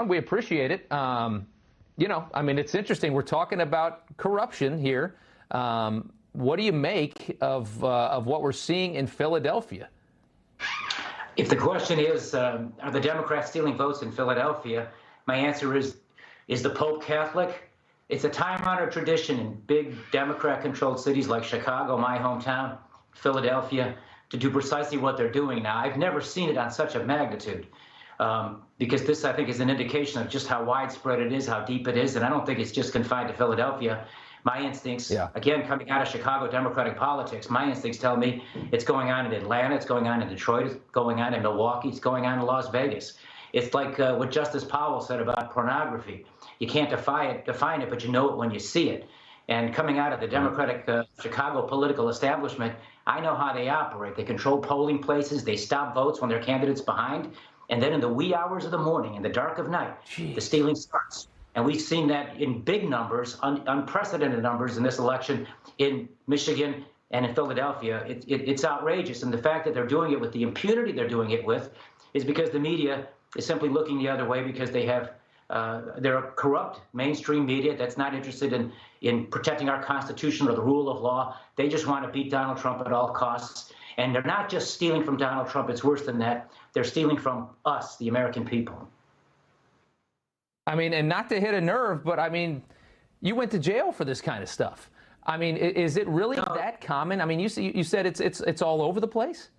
We appreciate it. You know, I mean, it's interesting. We're talking about corruption here. What do you make of what we're seeing in Philadelphia? If the question is, are the Democrats stealing votes in Philadelphia, my answer is the Pope Catholic? It's a time-honored tradition in big Democrat-controlled cities like Chicago, my hometown, Philadelphia, to do precisely what they're doing now. I've never seen it on such a magnitude. Because this, I think, is an indication of just how widespread it is, how deep it is, and I don't think it's just confined to Philadelphia. My instincts, again, coming out of Chicago Democratic politics, my instincts tell me it's going on in Atlanta, it's going on in Detroit, it's going on in Milwaukee, it's going on in Las Vegas. It's like what Justice Powell said about pornography. You can't define it, but you know it when you see it. And coming out of the Democratic Chicago political establishment, I know how they operate. They control polling places, they stop votes when their candidate's behind. And then in the wee hours of the morning, in the dark of night, the stealing starts. And we've seen that in big numbers, unprecedented numbers in this election in Michigan and in Philadelphia. It's outrageous. And the fact that they're doing it with the impunity they're doing it with is because the media is simply looking the other way because they have they're a corrupt mainstream media that's not interested in protecting our Constitution or the rule of law. They just want to beat Donald Trump at all costs. And they're not just stealing from Donald Trump. It's worse than that. They're stealing from us, the American people. I mean, and not to hit a nerve, but I mean, you went to jail for this kind of stuff. I mean, is it really that common? I mean, you said it's all over the place?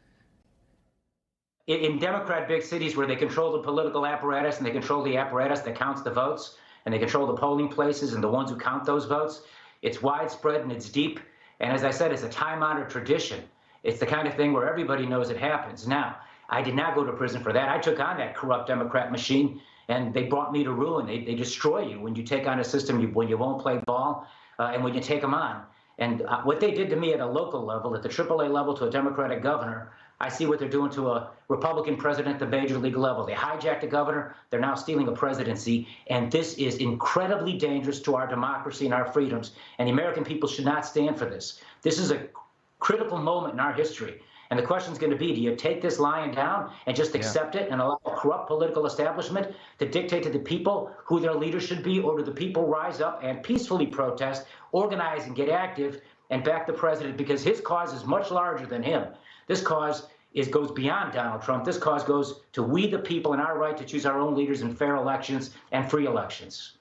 In Democrat big cities where they control the political apparatus and they control the apparatus that counts the votes and they control the polling places and the ones who count those votes, it's widespread and it's deep. And as I said, it's a time-honored tradition. It's the kind of thing where everybody knows it happens. Now, I did not go to prison for that. I took on that corrupt Democrat machine, and they brought me to ruin. They destroy you when you take on a system, when you won't play ball, and when you take them on. And what they did to me at a local level, at the AAA level to a Democratic governor, I see what they're doing to a Republican president at the major league level. They hijacked a governor. They're now stealing a presidency. And this is incredibly dangerous to our democracy and our freedoms. And the American people should not stand for this. This is a critical moment in our history. And the question is going to be, do you take this lying down and just accept it and allow a corrupt political establishment to dictate to the people who their leaders should be, or do the people rise up and peacefully protest, organize and get active and back the president, because his cause is much larger than him. This cause goes beyond Donald Trump. This cause goes to we the people and our right to choose our own leaders in fair elections and free elections.